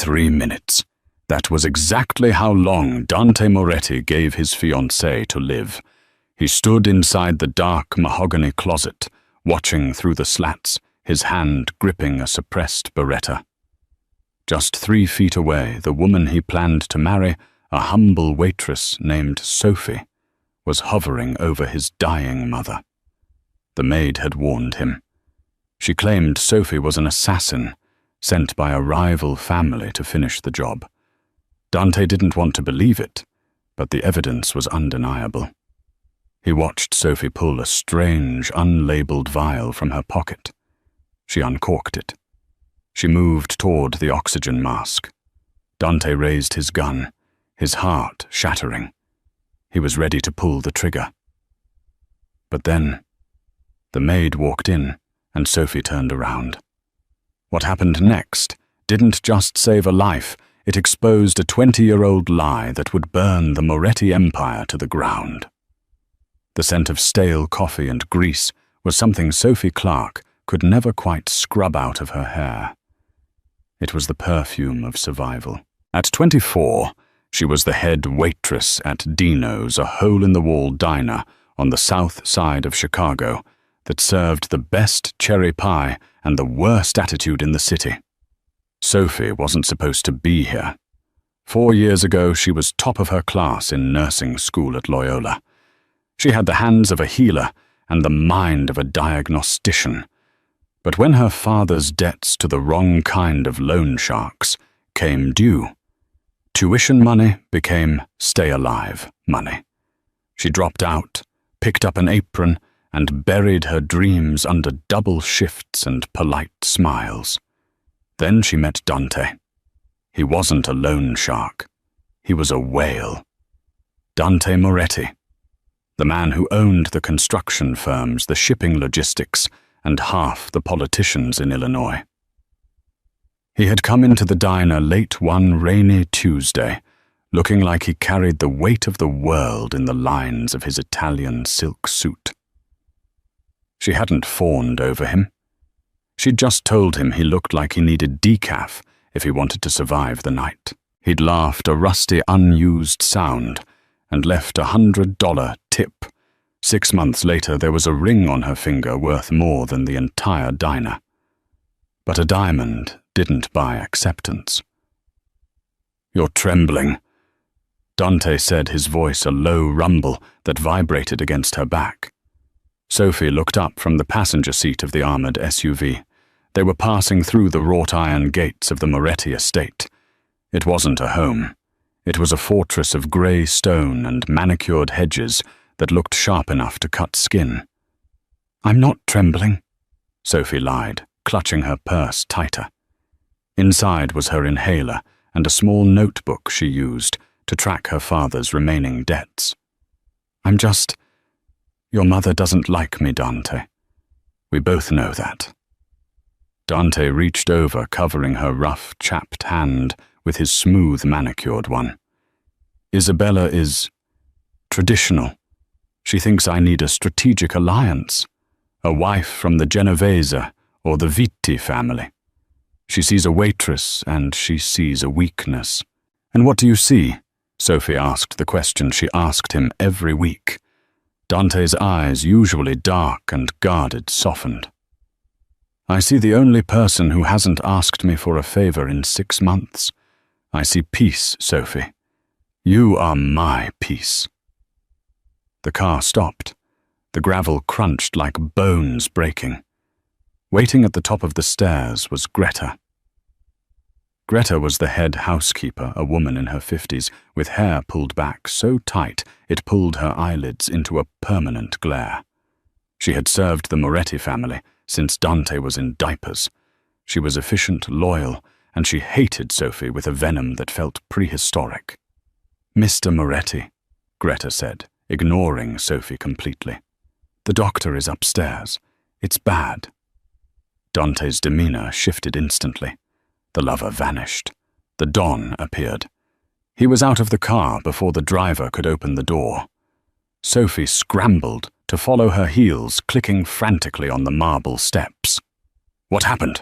3 minutes. That was exactly how long Dante Moretti gave his fiancée to live. He stood inside the dark mahogany closet, watching through the slats, his hand gripping a suppressed Beretta. Just 3 feet away, the woman he planned to marry, a humble waitress named Sophie, was hovering over his dying mother. The maid had warned him. She claimed Sophie was an assassin, sent by a rival family to finish the job. Dante didn't want to believe it, but the evidence was undeniable. He watched Sophie pull a strange, unlabeled vial from her pocket. She uncorked it. She moved toward the oxygen mask. Dante raised his gun, his heart shattering. He was ready to pull the trigger. But then, the maid walked in, and Sophie turned around. What happened next didn't just save a life, it exposed a 20-year-old lie that would burn the Moretti empire to the ground. The scent of stale coffee and grease was something Sophie Clark could never quite scrub out of her hair. It was the perfume of survival. At 24, she was the head waitress at Dino's, a hole-in-the-wall diner on the south side of Chicago that served the best cherry pie and the worst attitude in the city. Sophie wasn't supposed to be here. 4 years ago, she was top of her class in nursing school at Loyola. She had the hands of a healer and the mind of a diagnostician. But when her father's debts to the wrong kind of loan sharks came due, tuition money became stay-alive money. She dropped out, picked up an apron, and buried her dreams under double shifts and polite smiles. Then she met Dante. He wasn't a loan shark. He was a whale. Dante Moretti, the man who owned the construction firms, the shipping logistics, and half the politicians in Illinois. He had come into the diner late one rainy Tuesday, looking like he carried the weight of the world in the lines of his Italian silk suit. She hadn't fawned over him. She'd just told him he looked like he needed decaf if he wanted to survive the night. He'd laughed a rusty, unused sound and left $100 tip. 6 months later, there was a ring on her finger worth more than the entire diner. But a diamond didn't buy acceptance. "You're trembling," Dante said, his voice a low rumble that vibrated against her back. Sophie looked up from the passenger seat of the armored SUV. They were passing through the wrought-iron gates of the Moretti estate. It wasn't a home. It was a fortress of grey stone and manicured hedges that looked sharp enough to cut skin. "I'm not trembling," Sophie lied, clutching her purse tighter. Inside was her inhaler and a small notebook she used to track her father's remaining debts. Your mother doesn't like me, Dante. We both know that." Dante reached over, covering her rough, chapped hand with his smooth, manicured one. "Isabella is traditional. She thinks I need a strategic alliance, a wife from the Genovese or the Vitti family. She sees a waitress and she sees a weakness." "And what do you see?" Sophie asked the question she asked him every week. Dante's eyes, usually dark and guarded, softened. "I see the only person who hasn't asked me for a favor in 6 months. I see peace, Sophie. You are my peace." The car stopped. The gravel crunched like bones breaking. Waiting at the top of the stairs was Greta. Greta was the head housekeeper, a woman in her 50s, with hair pulled back so tight it pulled her eyelids into a permanent glare. She had served the Moretti family since Dante was in diapers. She was efficient, loyal, and she hated Sophie with a venom that felt prehistoric. "Mr. Moretti," Greta said, ignoring Sophie completely. "The doctor is upstairs. It's bad." Dante's demeanor shifted instantly. The lover vanished. The Don appeared. He was out of the car before the driver could open the door. Sophie scrambled to follow her heels, clicking frantically on the marble steps. "What happened?"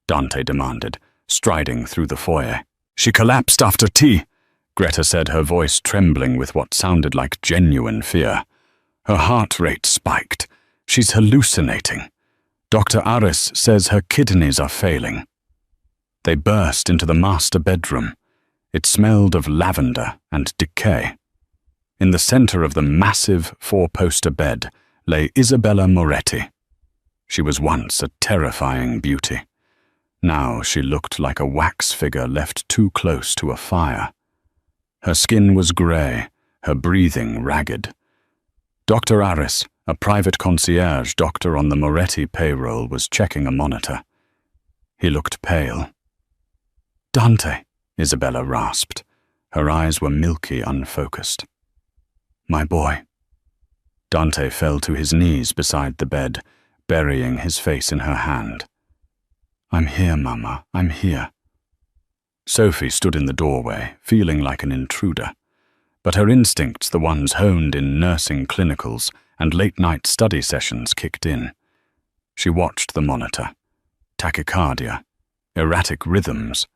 Dante demanded, striding through the foyer. She collapsed after tea, Greta said, her voice trembling with what sounded like genuine fear. Her heart rate spiked. She's hallucinating. Dr. Aris says her kidneys are failing. They burst into the master bedroom. It smelled of lavender and decay. In the center of the massive four-poster bed lay Isabella Moretti. She was once a terrifying beauty. Now she looked like a wax figure left too close to a fire. Her skin was grey, her breathing ragged. Dr. Aris, a private concierge doctor on the Moretti payroll, was checking a monitor. He looked pale. "Dante," Isabella rasped. Her eyes were milky, unfocused. "My boy." Dante fell to his knees beside the bed, burying his face in her hand. "I'm here, Mama, I'm here." Sophie stood in the doorway, feeling like an intruder. But her instincts, the ones honed in nursing clinicals and late-night study sessions, kicked in. She watched the monitor. Tachycardia, erratic rhythms,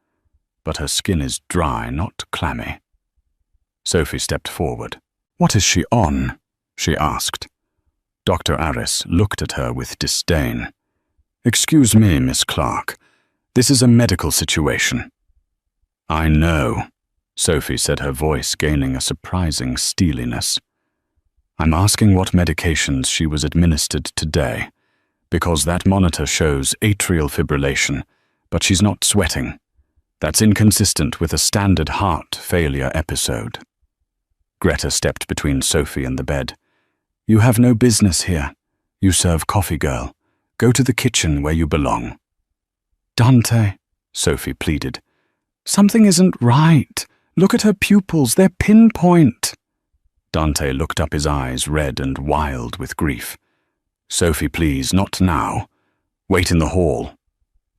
but her skin is dry, not clammy. Sophie stepped forward. "What is she on?" she asked. Dr. Aris looked at her with disdain. "Excuse me, Miss Clark. This is a medical situation." "I know," Sophie said, her voice gaining a surprising steeliness. "I'm asking what medications she was administered today, because that monitor shows atrial fibrillation, but she's not sweating. That's inconsistent with a standard heart failure episode." Greta stepped between Sophie and the bed. "You have no business here. You serve coffee, girl. Go to the kitchen where you belong." "Dante," Sophie pleaded. "Something isn't right. Look at her pupils, they're pinpoint." Dante looked up, his eyes red and wild with grief. "Sophie, please, not now. Wait in the hall."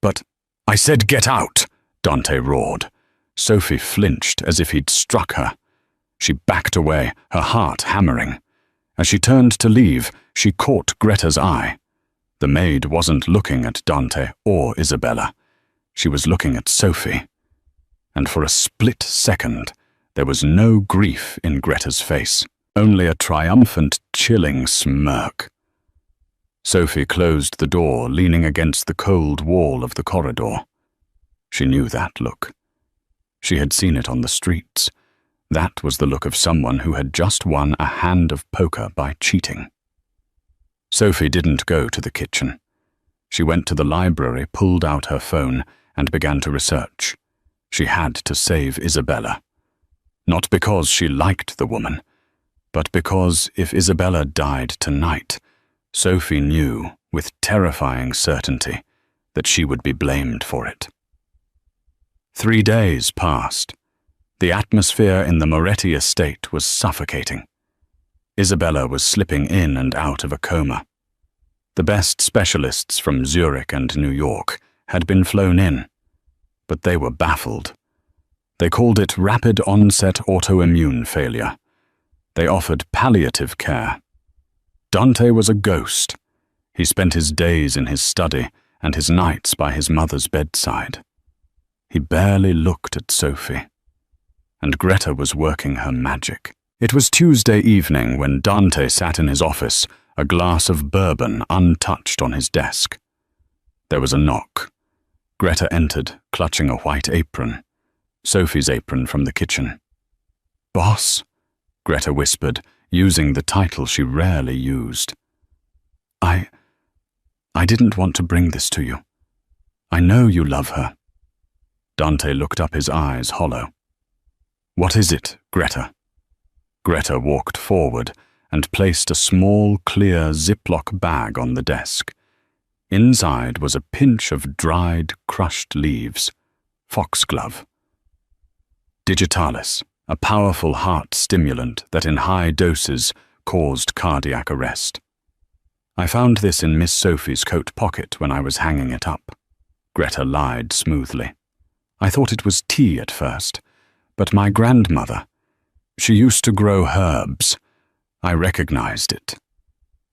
"But I said get out," Dante roared. Sophie flinched as if he'd struck her. She backed away, her heart hammering. As she turned to leave, she caught Greta's eye. The maid wasn't looking at Dante or Isabella. She was looking at Sophie. And for a split second, there was no grief in Greta's face, only a triumphant, chilling smirk. Sophie closed the door, leaning against the cold wall of the corridor. She knew that look. She had seen it on the streets. That was the look of someone who had just won a hand of poker by cheating. Sophie didn't go to the kitchen. She went to the library, pulled out her phone, and began to research. She had to save Isabella. Not because she liked the woman, but because if Isabella died tonight, Sophie knew with terrifying certainty that she would be blamed for it. 3 days passed. The atmosphere in the Moretti estate was suffocating. Isabella was slipping in and out of a coma. The best specialists from Zurich and New York had been flown in, but they were baffled. They called it rapid onset autoimmune failure. They offered palliative care. Dante was a ghost. He spent his days in his study and his nights by his mother's bedside. He barely looked at Sophie. And Greta was working her magic. It was Tuesday evening when Dante sat in his office, a glass of bourbon untouched on his desk. There was a knock. Greta entered, clutching a white apron, Sophie's apron from the kitchen. "Boss," Greta whispered, using the title she rarely used. I didn't want to bring this to you. I know you love her." Dante looked up, his eyes hollow. "What is it, Greta?" Greta walked forward and placed a small, clear Ziploc bag on the desk. Inside was a pinch of dried, crushed leaves. Foxglove. Digitalis, a powerful heart stimulant that in high doses caused cardiac arrest. "I found this in Miss Sophie's coat pocket when I was hanging it up." Greta lied smoothly. "I thought it was tea at first, but my grandmother, she used to grow herbs. I recognized it."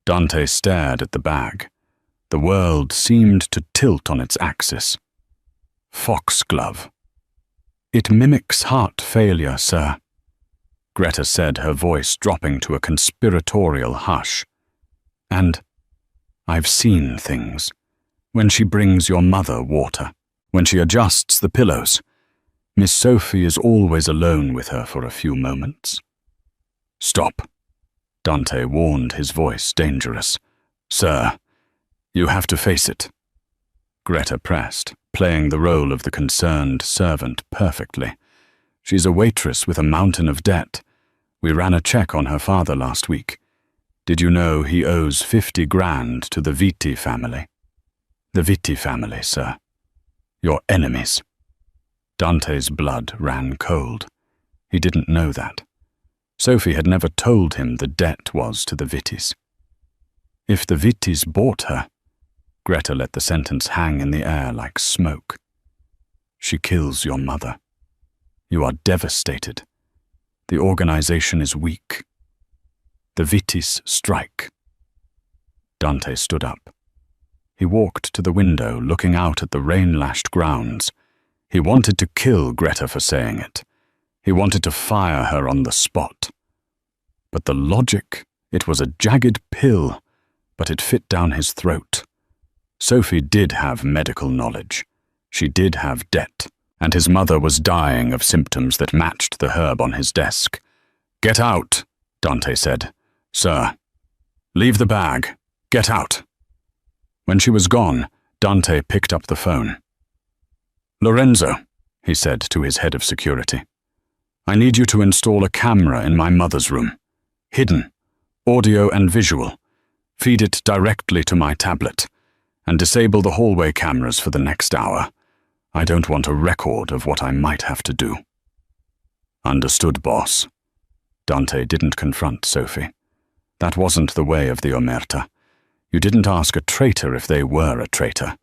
Dante stared at the bag. The world seemed to tilt on its axis. Foxglove. It mimics heart failure, sir, Greta said, her voice dropping to a conspiratorial hush. And I've seen things. When she brings your mother water, when she adjusts the pillows, Miss Sophie is always alone with her for a few moments. Stop, Dante warned, his voice dangerous. Sir, you have to face it. Greta pressed, playing the role of the concerned servant perfectly. She's a waitress with a mountain of debt. We ran a check on her father last week. Did you know he owes 50 grand to the Vitti family? The Vitti family, sir. Your enemies. Dante's blood ran cold. He didn't know that. Sophie had never told him the debt was to the Vittis. If the Vittis bought her, Greta let the sentence hang in the air like smoke. She kills your mother. You are devastated. The organization is weak. The Vittis strike. Dante stood up. He walked to the window, looking out at the rain-lashed grounds. He wanted to kill Greta for saying it. He wanted to fire her on the spot. But the logic, it was a jagged pill, but it fit down his throat. Sophie did have medical knowledge. She did have debt, and his mother was dying of symptoms that matched the herb on his desk. Get out, Dante said. Sir, leave the bag. Get out. When she was gone, Dante picked up the phone. Lorenzo, he said to his head of security, I need you to install a camera in my mother's room. Hidden, audio and visual. Feed it directly to my tablet, and disable the hallway cameras for the next hour. I don't want a record of what I might have to do. Understood, boss. Dante didn't confront Sophie. That wasn't the way of the Omerta. You didn't ask a traitor if they were a traitor.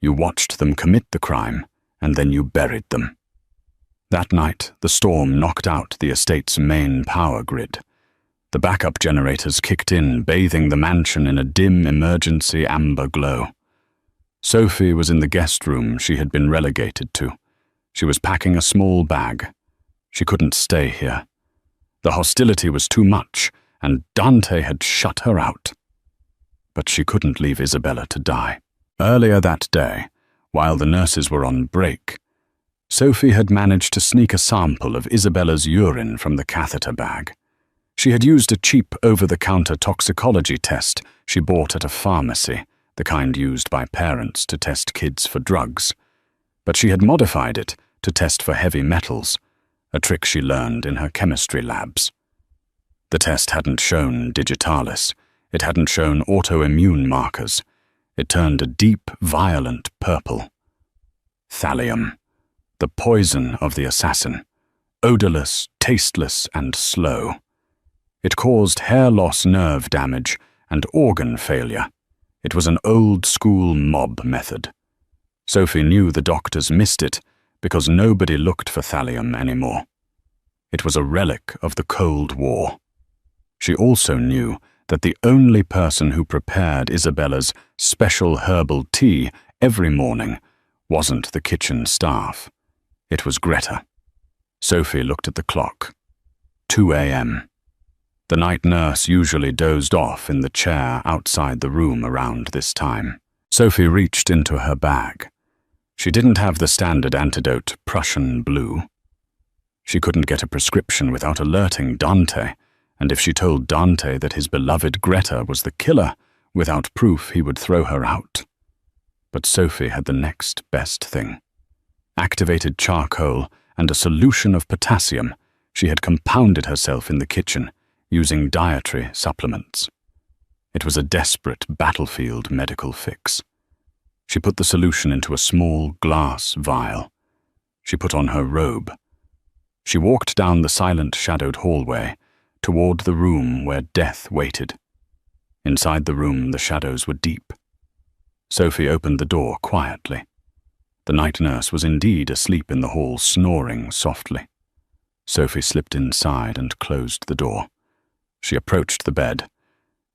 You watched them commit the crime, and then you buried them. That night, the storm knocked out the estate's main power grid. The backup generators kicked in, bathing the mansion in a dim emergency amber glow. Sophie was in the guest room she had been relegated to. She was packing a small bag. She couldn't stay here. The hostility was too much, and Dante had shut her out. But she couldn't leave Isabella to die. Earlier that day, while the nurses were on break, Sophie had managed to sneak a sample of Isabella's urine from the catheter bag. She had used a cheap over-the-counter toxicology test she bought at a pharmacy, the kind used by parents to test kids for drugs. But she had modified it to test for heavy metals, a trick she learned in her chemistry labs. The test hadn't shown digitalis. It hadn't shown autoimmune markers. It turned a deep, violent purple. Thallium, the poison of the assassin, odorless, tasteless, and slow. It caused hair loss, nerve damage, and organ failure. It was an old-school mob method. Sophie knew the doctors missed it because nobody looked for thallium anymore. It was a relic of the Cold War. She also knew that the only person who prepared Isabella's special herbal tea every morning wasn't the kitchen staff. It was Greta. Sophie looked at the clock. 2 a.m. The night nurse usually dozed off in the chair outside the room around this time. Sophie reached into her bag. She didn't have the standard antidote, Prussian blue. She couldn't get a prescription without alerting Dante, and if she told Dante that his beloved Greta was the killer, without proof he would throw her out. But Sophie had the next best thing. Activated charcoal and a solution of potassium. She had compounded herself in the kitchen, using dietary supplements. It was a desperate battlefield medical fix. She put the solution into a small glass vial. She put on her robe. She walked down the silent, shadowed hallway toward the room where death waited. Inside the room, the shadows were deep. Sophie opened the door quietly. The night nurse was indeed asleep in the hall, snoring softly. Sophie slipped inside and closed the door. She approached the bed.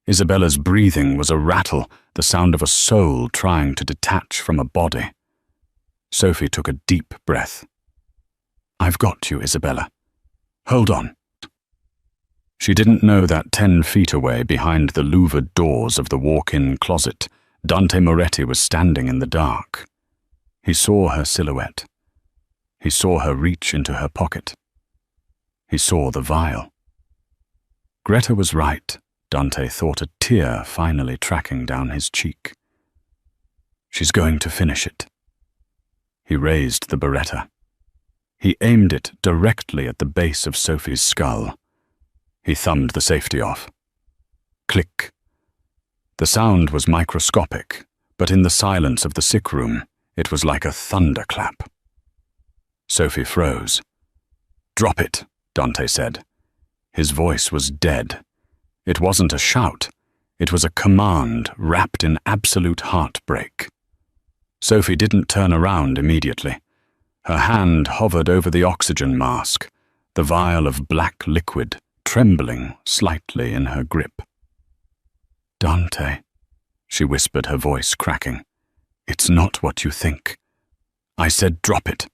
Isabella's breathing was a rattle, the sound of a soul trying to detach from a body. Sophie took a deep breath. I've got you, Isabella. Hold on. She didn't know that 10 feet away, behind the louvered doors of the walk-in closet, Dante Moretti was standing in the dark. He saw her silhouette. He saw her reach into her pocket. He saw the vial. Greta was right, Dante thought, a tear finally tracking down his cheek. She's going to finish it. He raised the Beretta. He aimed it directly at the base of Sophie's skull. He thumbed the safety off. Click. The sound was microscopic, but in the silence of the sick room, it was like a thunderclap. Sophie froze. Drop it, Dante said. His voice was dead. It wasn't a shout. It was a command wrapped in absolute heartbreak. Sophie didn't turn around immediately. Her hand hovered over the oxygen mask, the vial of black liquid trembling slightly in her grip. Dante, she whispered, her voice cracking. It's not what you think. I said drop it.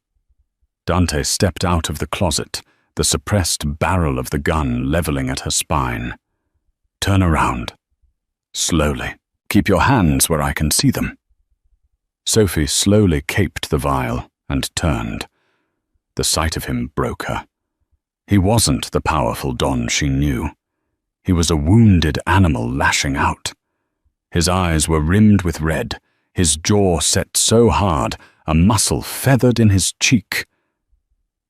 Dante stepped out of the closet, the suppressed barrel of the gun leveling at her spine. Turn around. Slowly. Keep your hands where I can see them. Sophie slowly caped the vial and turned. The sight of him broke her. He wasn't the powerful Don she knew. He was a wounded animal lashing out. His eyes were rimmed with red, his jaw set so hard, a muscle feathered in his cheek.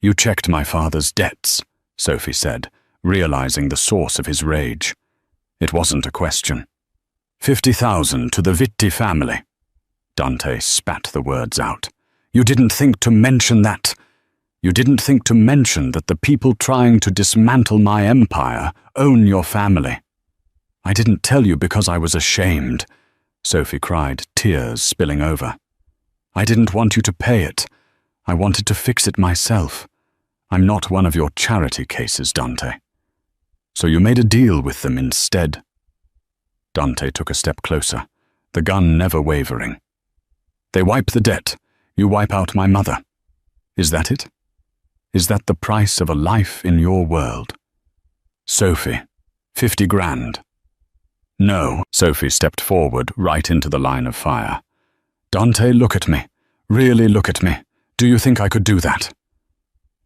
You checked my father's debts, Sophie said, realizing the source of his rage. It wasn't a question. 50,000 to the Vitti family. Dante spat the words out. You didn't think to mention that. You didn't think to mention that the people trying to dismantle my empire own your family. I didn't tell you because I was ashamed, Sophie cried, tears spilling over. I didn't want you to pay it. I wanted to fix it myself. I'm not one of your charity cases, Dante. So you made a deal with them instead. Dante took a step closer, the gun never wavering. They wipe the debt. You wipe out my mother. Is that it? Is that the price of a life in your world? Sophie, 50 grand. No, Sophie stepped forward right into the line of fire. Dante, look at me. Really look at me. Do you think I could do that?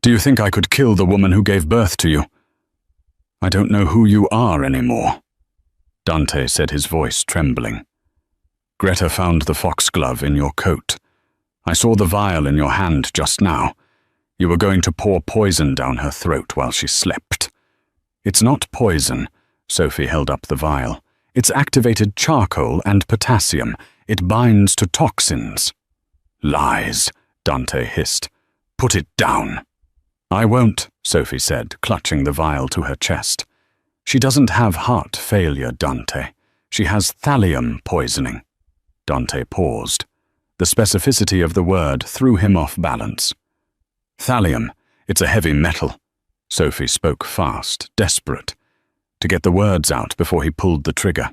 Do you think I could kill the woman who gave birth to you? I don't know who you are anymore, Dante said, his voice trembling. Greta found the foxglove in your coat. I saw the vial in your hand just now. You were going to pour poison down her throat while she slept. It's not poison, Sophie held up the vial. It's activated charcoal and potassium. It binds to toxins. Lies, Dante hissed. Put it down. I won't, Sophie said, clutching the vial to her chest. She doesn't have heart failure, Dante. She has thallium poisoning. Dante paused. The specificity of the word threw him off balance. Thallium, it's a heavy metal. Sophie spoke fast, desperate, to get the words out before he pulled the trigger.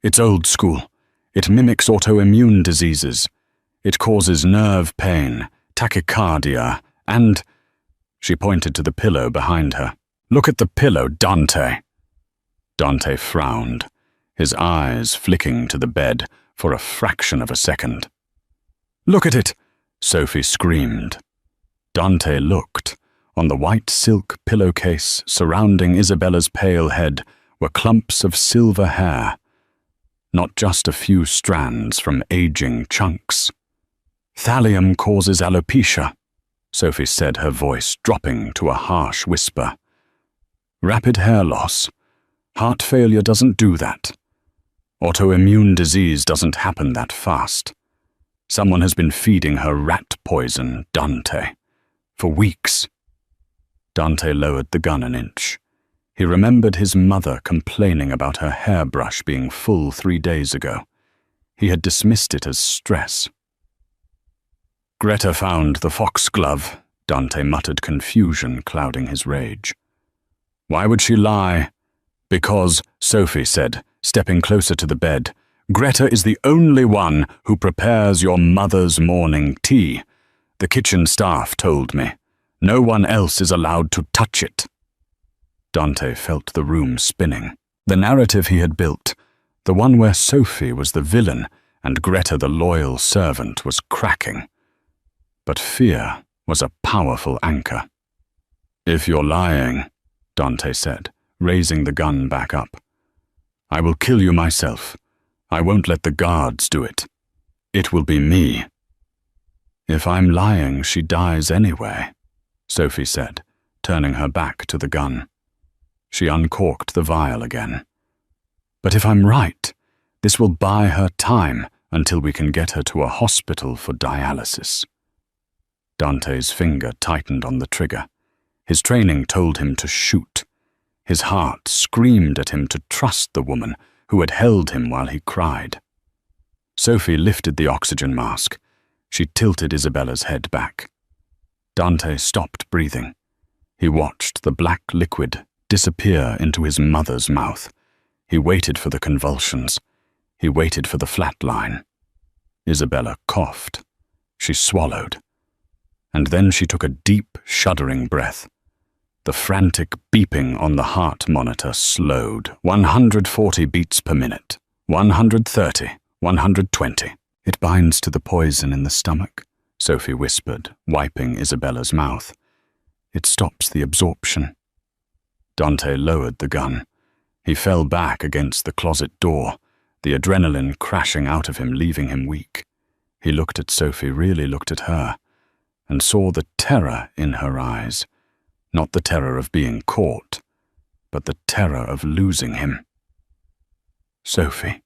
It's old school. It mimics autoimmune diseases. It causes nerve pain, tachycardia, and... She pointed to the pillow behind her. Look at the pillow, Dante. Dante frowned, his eyes flicking to the bed for a fraction of a second. Look at it, Sophie screamed. Dante looked. On the white silk pillowcase surrounding Isabella's pale head were clumps of silver hair, not just a few strands from aging chunks. Thallium causes alopecia, Sophie said, her voice dropping to a harsh whisper. Rapid hair loss. Heart failure doesn't do that. Autoimmune disease doesn't happen that fast. Someone has been feeding her rat poison, Dante, for weeks. Dante lowered the gun an inch. He remembered his mother complaining about her hairbrush being full 3 days ago. He had dismissed it as stress. Greta found the foxglove, Dante muttered, confusion clouding his rage. Why would she lie? Because, Sophie said, stepping closer to the bed, Greta is the only one who prepares your mother's morning tea. The kitchen staff told me. No one else is allowed to touch it. Dante felt the room spinning. The narrative he had built, the one where Sophie was the villain and Greta the loyal servant, was cracking. But fear was a powerful anchor. "If you're lying," Dante said, raising the gun back up, "I will kill you myself. I won't let the guards do it. It will be me." "If I'm lying, she dies anyway," Sophie said, turning her back to the gun. She uncorked the vial again. "But if I'm right, this will buy her time until we can get her to a hospital for dialysis." Dante's finger tightened on the trigger. His training told him to shoot. His heart screamed at him to trust the woman who had held him while he cried. Sophie lifted the oxygen mask. She tilted Isabella's head back. Dante stopped breathing. He watched the black liquid disappear into his mother's mouth. He waited for the convulsions. He waited for the flat line. Isabella coughed. She swallowed. And then she took a deep, shuddering breath. The frantic beeping on the heart monitor slowed. 140 beats per minute. 130. 120. "It binds to the poison in the stomach," Sophie whispered, wiping Isabella's mouth. "It stops the absorption." Dante lowered the gun. He fell back against the closet door, the adrenaline crashing out of him, leaving him weak. He looked at Sophie, really looked at her, and saw the terror in her eyes. Not the terror of being caught, but the terror of losing him. "Sophie,"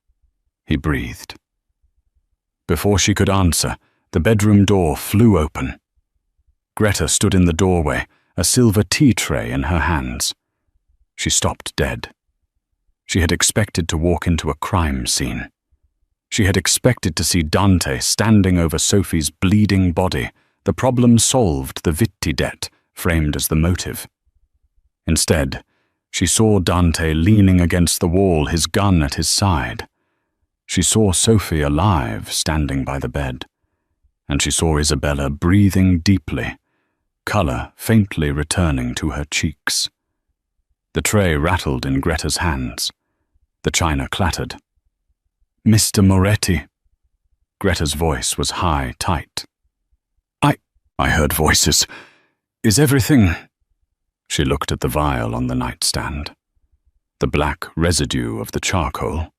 he breathed. Before she could answer, the bedroom door flew open. Greta stood in the doorway, a silver tea tray in her hands. She stopped dead. She had expected to walk into a crime scene. She had expected to see Dante standing over Sophie's bleeding body, the problem solved, the Vitti debt framed as the motive. Instead, she saw Dante leaning against the wall, his gun at his side. She saw Sophie alive, standing by the bed. And she saw Isabella breathing deeply, color faintly returning to her cheeks. The tray rattled in Greta's hands. The china clattered. "Mr. Moretti." Greta's voice was high, tight. I heard voices. "Is everything—" She looked at the vial on the nightstand. The black residue of the charcoal.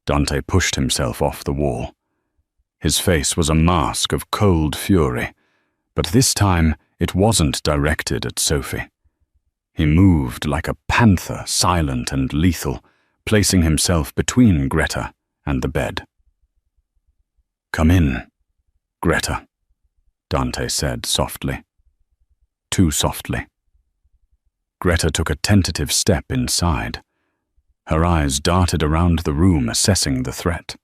Dante pushed himself off the wall. His face was a mask of cold fury, but this time it wasn't directed at Sophie. He moved like a panther, silent and lethal, placing himself between Greta and the bed. "Come in, Greta," Dante said softly. Too softly. Greta took a tentative step inside. Her eyes darted around the room, assessing the threat.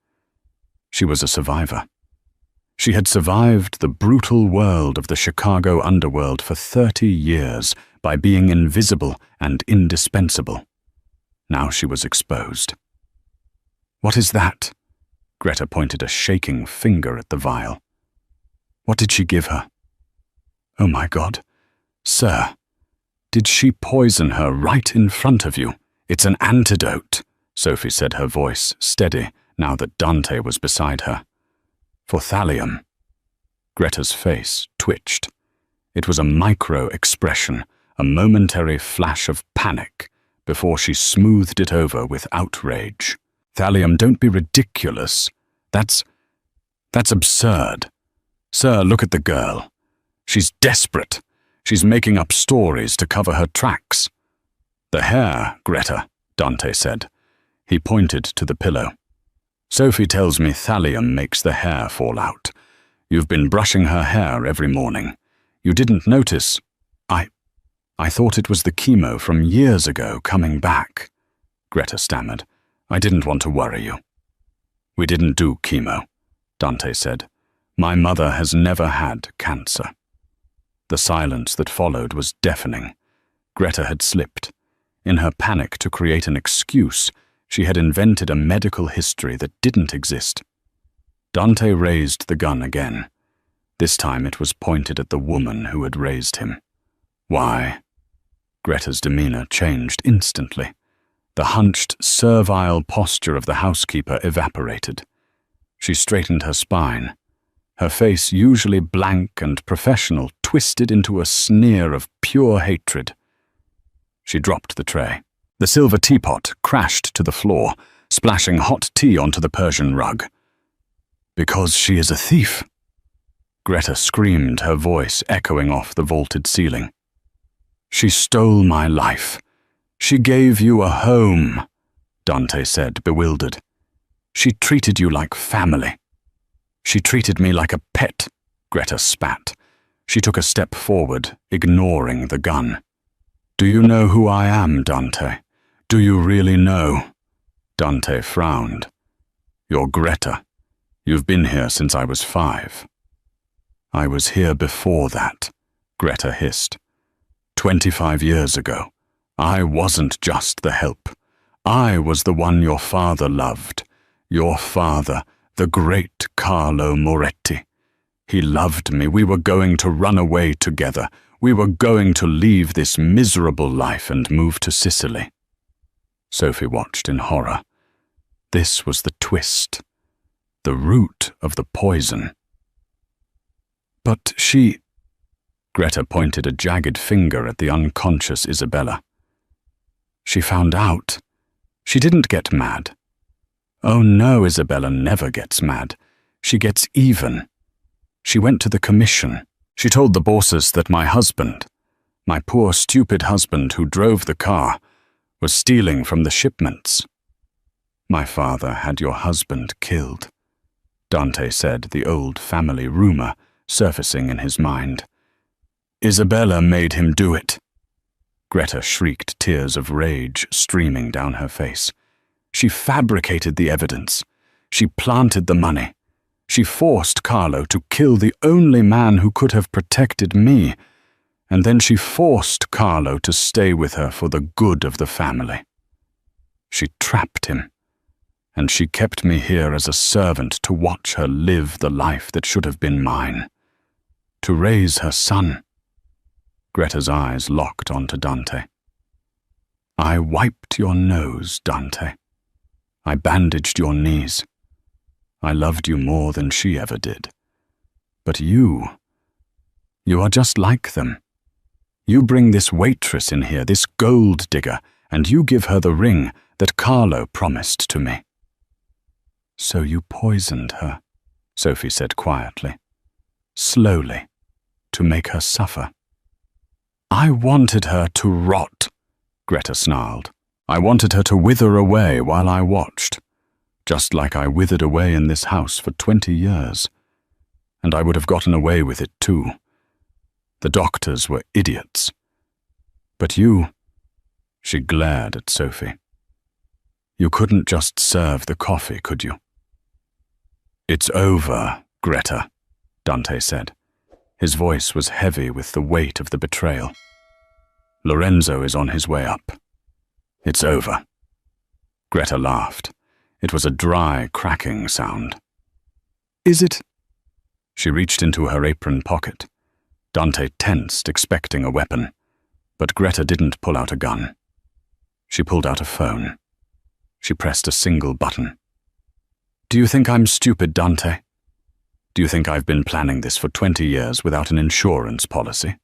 She was a survivor. She had survived the brutal world of the Chicago underworld for 30 years by being invisible and indispensable. Now she was exposed. "What is that?" Greta pointed a shaking finger at the vial. "What did she give her?" "Oh my God. Sir, did she poison her right in front of you? It's an antidote," Sophie said, her voice steady now that Dante was beside her. "For thallium." Greta's face twitched. It was a micro-expression, a momentary flash of panic, before she smoothed it over with outrage. "Thallium, don't be ridiculous. That's absurd. Sir, look at the girl. She's desperate. She's making up stories to cover her tracks." "The hair, Greta," Dante said. He pointed to the pillow. "Sophie tells me thallium makes the hair fall out. You've been brushing her hair every morning. You didn't notice." I thought it was the chemo from years ago coming back," Greta stammered. "I didn't want to worry you." "We didn't do chemo," Dante said. "My mother has never had cancer." The silence that followed was deafening. Greta had slipped. In her panic to create an excuse, she had invented a medical history that didn't exist. Dante raised the gun again. This time it was pointed at the woman who had raised him. Why? Greta's demeanor changed instantly. The hunched, servile posture of the housekeeper evaporated. She straightened her spine. Her face, usually blank and professional, twisted into a sneer of pure hatred. She dropped the tray. The silver teapot crashed to the floor, splashing hot tea onto the Persian rug. Because she is a thief? Greta screamed, her voice echoing off the vaulted ceiling. She stole my life. She gave you a home, Dante said, bewildered. She treated you like family. She treated me like a pet, Greta spat. She took a step forward, ignoring the gun. Do you know who I am, Dante? Do you really know? Dante frowned. You're Greta. You've been here since I was 5. I was here before that, Greta hissed. 25 years ago. I wasn't just the help. I was the one your father loved. Your father, the great Carlo Moretti. He loved me. We were going to run away together. We were going to leave this miserable life and move to Sicily. Sophie watched in horror. This was the twist, the root of the poison. But she... Greta pointed a jagged finger at the unconscious Isabella. She found out. She didn't get mad. Oh no, Isabella never gets mad. She gets even. She went to the commission. She told the bosses that my husband, my poor stupid husband who drove the car, was stealing from the shipments. My father had your husband killed, Dante said, the old family rumor surfacing in his mind. Isabella made him do it. Greta shrieked, tears of rage streaming down her face. She fabricated the evidence. She planted the money. She forced Carlo to kill the only man who could have protected me, and then she forced Carlo to stay with her for the good of the family. She trapped him, and she kept me here as a servant to watch her live the life that should have been mine, to raise her son. Greta's eyes locked onto Dante. I wiped your nose, Dante. I bandaged your knees. I loved you more than she ever did. But you are just like them. You bring this waitress in here, this gold digger, and you give her the ring that Carlo promised to me. So you poisoned her, Sophie said quietly. Slowly, to make her suffer. I wanted her to rot, Greta snarled. I wanted her to wither away while I watched, just like I withered away in this house for 20 years. And I would have gotten away with it too. The doctors were idiots. But you, she glared at Sophie. You couldn't just serve the coffee, could you? It's over, Greta, Dante said. His voice was heavy with the weight of the betrayal. Lorenzo is on his way up. It's over. Greta laughed. It was a dry, cracking sound. Is it? She reached into her apron pocket. Dante tensed, expecting a weapon, but Greta didn't pull out a gun. She pulled out a phone. She pressed a single button. Do you think I'm stupid, Dante? Do you think I've been planning this for 20 years without an insurance policy?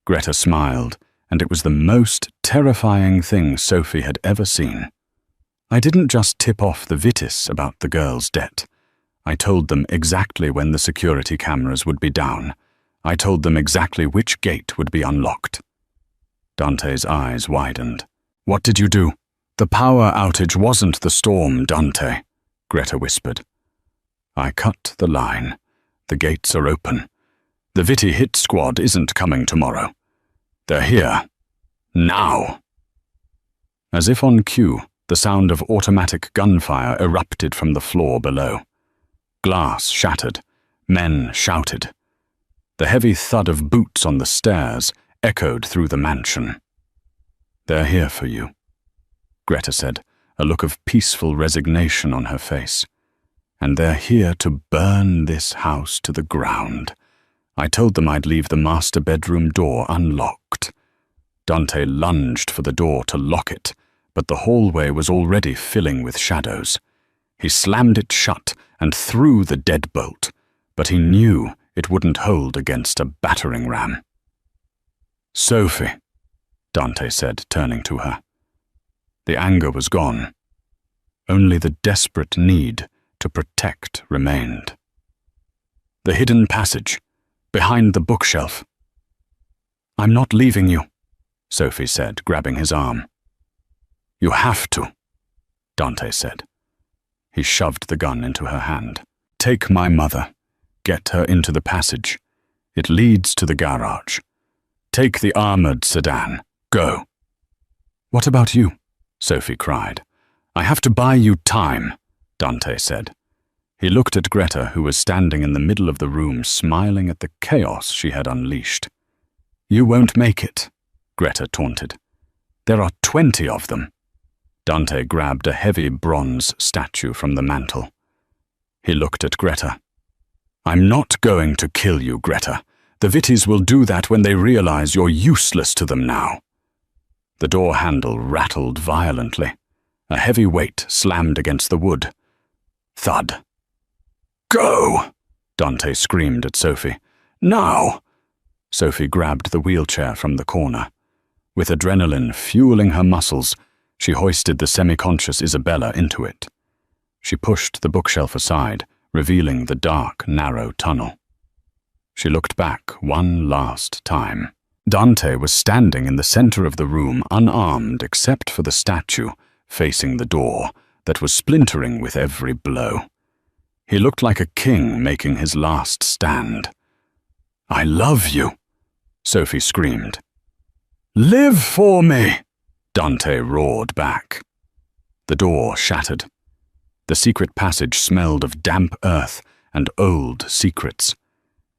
Greta smiled, and it was the most terrifying thing Sophie had ever seen. I didn't just tip off the Vitis about the girl's debt. I told them exactly when the security cameras would be down. I told them exactly which gate would be unlocked. Dante's eyes widened. What did you do? The power outage wasn't the storm, Dante, Greta whispered. I cut the line. The gates are open. The Vitti hit squad isn't coming tomorrow. They're here. Now. As if on cue, the sound of automatic gunfire erupted from the floor below. Glass shattered. Men shouted. The heavy thud of boots on the stairs echoed through the mansion. They're here for you, Greta said, a look of peaceful resignation on her face. And they're here to burn this house to the ground. I told them I'd leave the master bedroom door unlocked. Dante lunged for the door to lock it, but the hallway was already filling with shadows. He slammed it shut and threw the deadbolt, but he knew it wouldn't hold against a battering ram. "Sophie," Dante said, turning to her. The anger was gone. Only the desperate need to protect remained. "The hidden passage, behind the bookshelf." "I'm not leaving you," Sophie said, grabbing his arm. "You have to," Dante said. He shoved the gun into her hand. "Take my mother. Get her into the passage. It leads to the garage. Take the armored sedan. Go." "What about you?" Sophie cried. "I have to buy you time," Dante said. He looked at Greta, who was standing in the middle of the room, smiling at the chaos she had unleashed. "You won't make it," Greta taunted. "There are 20 of them." Dante grabbed a heavy bronze statue from the mantel. He looked at Greta. "I'm not going to kill you, Greta. The Vitties will do that when they realize you're useless to them now." The door handle rattled violently. A heavy weight slammed against the wood. Thud. "Go!" Dante screamed at Sophie. "Now!" Sophie grabbed the wheelchair from the corner. With adrenaline fueling her muscles, she hoisted the semi-conscious Isabella into it. She pushed the bookshelf aside, revealing the dark, narrow tunnel. She looked back one last time. Dante was standing in the center of the room, unarmed except for the statue, facing the door, that was splintering with every blow. He looked like a king making his last stand. "I love you," Sophie screamed. "Live for me," Dante roared back. The door shattered. The secret passage smelled of damp earth and old secrets.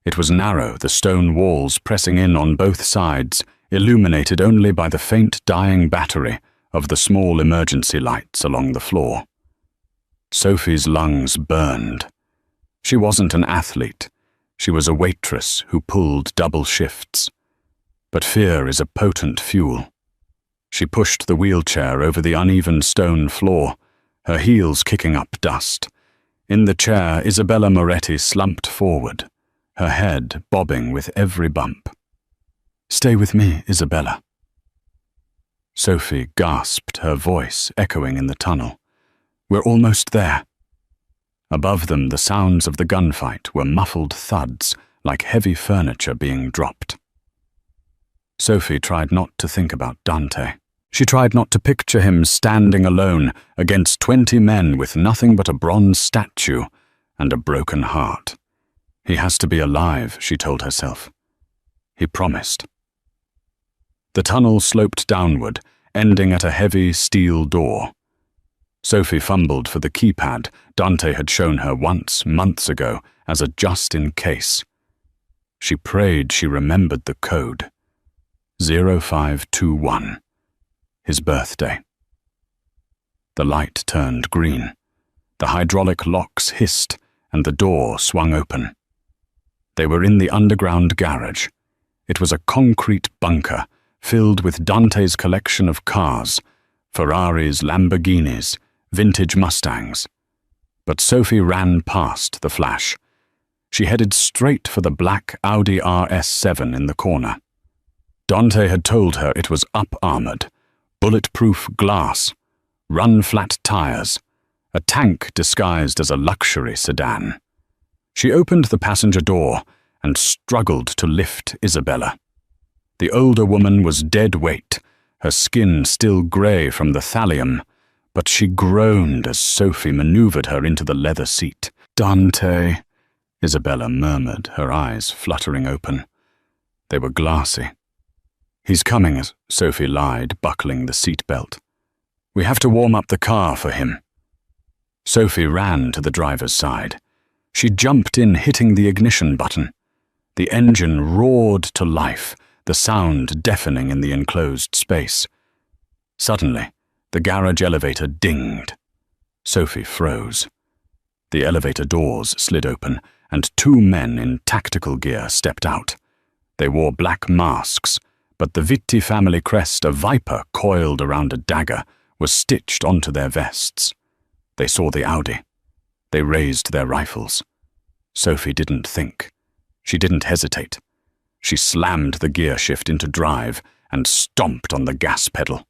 It was narrow, the stone walls pressing in on both sides, illuminated only by the faint dying battery of the small emergency lights along the floor. Sophie's lungs burned. She wasn't an athlete. She was a waitress who pulled double shifts. But fear is a potent fuel. She pushed the wheelchair over the uneven stone floor, her heels kicking up dust. In the chair, Isabella Moretti slumped forward, her head bobbing with every bump. "Stay with me, Isabella." Sophie gasped, her voice echoing in the tunnel. "We're almost there." Above them, the sounds of the gunfight were muffled thuds, like heavy furniture being dropped. Sophie tried not to think about Dante. She tried not to picture him standing alone against 20 men with nothing but a bronze statue and a broken heart. He has to be alive, she told herself. He promised. The tunnel sloped downward, ending at a heavy steel door. Sophie fumbled for the keypad Dante had shown her once, months ago, as a just-in-case. She prayed she remembered the code. 0521. His birthday. The light turned green. The hydraulic locks hissed, and the door swung open. They were in the underground garage. It was a concrete bunker filled with Dante's collection of cars, Ferraris, Lamborghinis, vintage Mustangs. But Sophie ran past the flash. She headed straight for the black Audi RS7 in the corner. Dante had told her it was up-armored, bulletproof glass, run-flat tires, a tank disguised as a luxury sedan. She opened the passenger door and struggled to lift Isabella. The older woman was dead weight, her skin still grey from the thallium, but she groaned as Sophie maneuvered her into the leather seat. "Dante," Isabella murmured, her eyes fluttering open. They were glassy. "He's coming," Sophie lied, buckling the seatbelt. "We have to warm up the car for him." Sophie ran to the driver's side. She jumped in, hitting the ignition button. The engine roared to life, the sound deafening in the enclosed space. Suddenly, the garage elevator dinged. Sophie froze. The elevator doors slid open, and 2 men in tactical gear stepped out. They wore black masks, but the Vitti family crest, a viper coiled around a dagger, was stitched onto their vests. They saw the Audi. They raised their rifles. Sophie didn't think. She didn't hesitate. She slammed the gear shift into drive and stomped on the gas pedal.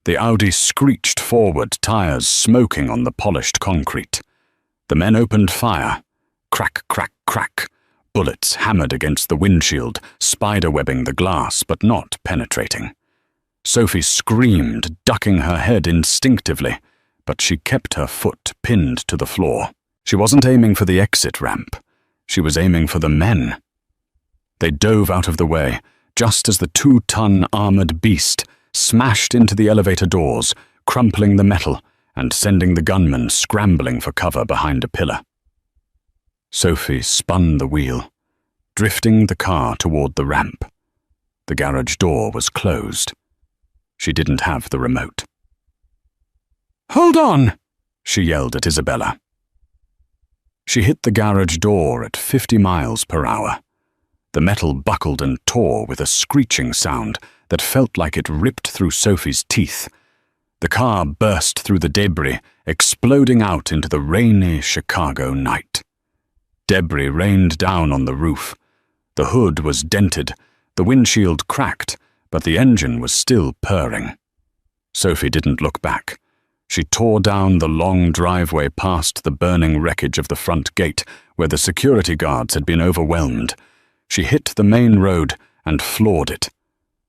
The Audi screeched forward, tires smoking on the polished concrete. The men opened fire. Crack, crack, crack. Bullets hammered against the windshield, spiderwebbing the glass but not penetrating. Sophie screamed, ducking her head instinctively, but she kept her foot pinned to the floor. She wasn't aiming for the exit ramp. She was aiming for the men. They dove out of the way, just as the 2-ton armored beast smashed into the elevator doors, crumpling the metal and sending the gunmen scrambling for cover behind a pillar. Sophie spun the wheel, drifting the car toward the ramp. The garage door was closed. She didn't have the remote. "Hold on!" she yelled at Isabella. She hit the garage door at 50 miles per hour. The metal buckled and tore with a screeching sound that felt like it ripped through Sophie's teeth. The car burst through the debris, exploding out into the rainy Chicago night. Debris rained down on the roof. The hood was dented, the windshield cracked, but the engine was still purring. Sophie didn't look back. She tore down the long driveway past the burning wreckage of the front gate, where the security guards had been overwhelmed. She hit the main road and floored it.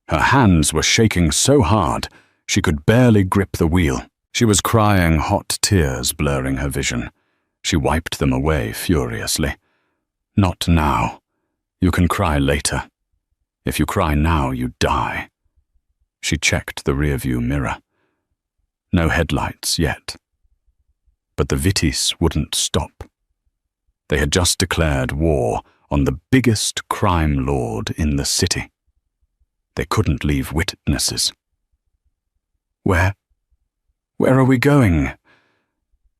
Her hands were shaking so hard she could barely grip the wheel. She was crying, hot tears blurring her vision. She wiped them away furiously. "Not now. You can cry later. If you cry now, you die." She checked the rearview mirror. No headlights yet. But the Vittis wouldn't stop. They had just declared war on the biggest crime lord in the city. They couldn't leave witnesses. Where are we going?"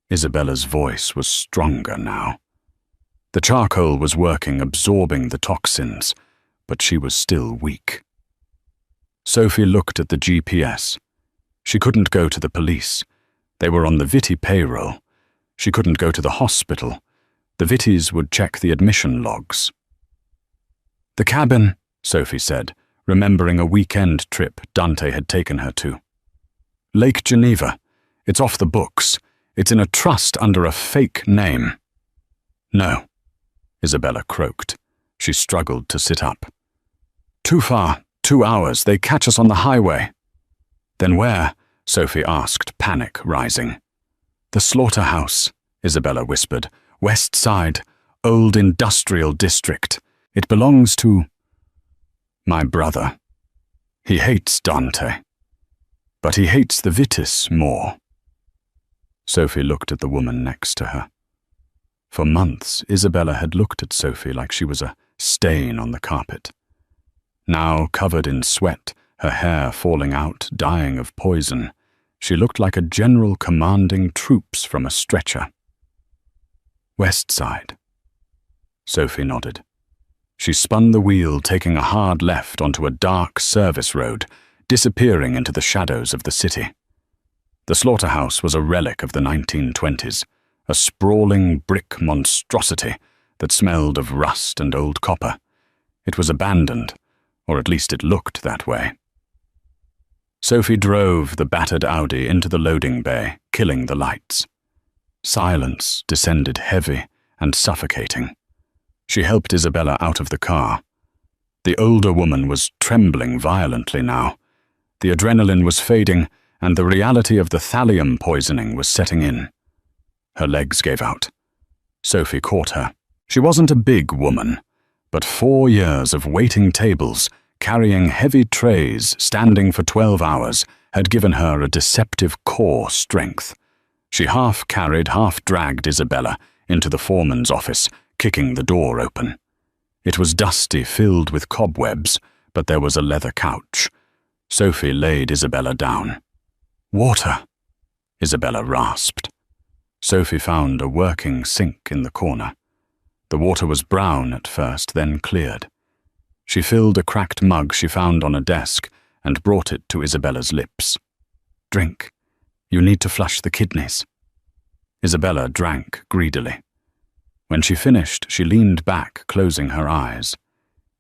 Isabella's voice was stronger now. The charcoal was working, absorbing the toxins, but she was still weak. Sophie looked at the GPS. She couldn't go to the police. They were on the Vitti payroll. She couldn't go to the hospital. The Vittis would check the admission logs. "The cabin," Sophie said, remembering a weekend trip Dante had taken her to. "Lake Geneva. It's off the books. It's in a trust under a fake name." "No," Isabella croaked. She struggled to sit up. "Too far. 2 hours. They catch us on the highway." "Then where?" Sophie asked, panic rising. "The slaughterhouse," Isabella whispered. "West Side, old industrial district. It belongs to my brother. He hates Dante, but he hates the Vittis more." Sophie looked at the woman next to her. For months, Isabella had looked at Sophie like she was a stain on the carpet. Now, covered in sweat, her hair falling out, dying of poison, she looked like a general commanding troops from a stretcher. "West Side." Sophie nodded. She spun the wheel, taking a hard left onto a dark service road, disappearing into the shadows of the city. The slaughterhouse was a relic of the 1920s, a sprawling brick monstrosity that smelled of rust and old copper. It was abandoned, or at least it looked that way. Sophie drove the battered Audi into the loading bay, killing the lights. Silence descended heavy and suffocating. She helped Isabella out of the car. The older woman was trembling violently now. The adrenaline was fading, and the reality of the thallium poisoning was setting in. Her legs gave out. Sophie caught her. She wasn't a big woman, but 4 years of waiting tables, carrying heavy trays, standing for 12 hours, had given her a deceptive core strength. She half-carried, half-dragged Isabella into the foreman's office, kicking the door open. It was dusty, filled with cobwebs, but there was a leather couch. Sophie laid Isabella down. "Water," Isabella rasped. Sophie found a working sink in the corner. The water was brown at first, then cleared. She filled a cracked mug she found on a desk and brought it to Isabella's lips. "Drink. You need to flush the kidneys." Isabella drank greedily. When she finished, she leaned back, closing her eyes.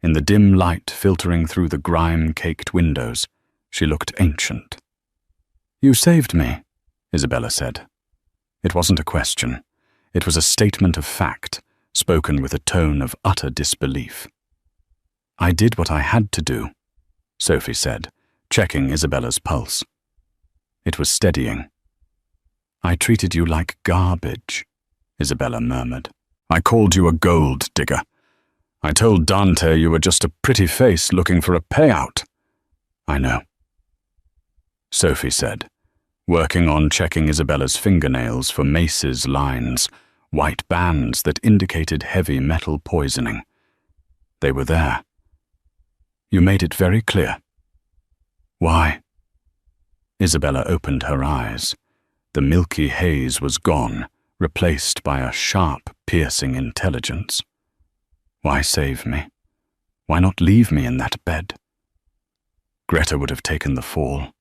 In the dim light filtering through the grime-caked windows, she looked ancient. "You saved me," Isabella said. It wasn't a question. It was a statement of fact, spoken with a tone of utter disbelief. "I did what I had to do," Sophie said, checking Isabella's pulse. It was steadying. "I treated you like garbage," Isabella murmured. "I called you a gold digger. I told Dante you were just a pretty face looking for a payout." "I know," Sophie said, working on checking Isabella's fingernails for Mace's lines, white bands that indicated heavy metal poisoning. They were there. "You made it very clear." "Why?" Isabella opened her eyes. The milky haze was gone, replaced by a sharp, piercing intelligence. "Why save me? Why not leave me in that bed? Greta would have taken the fall.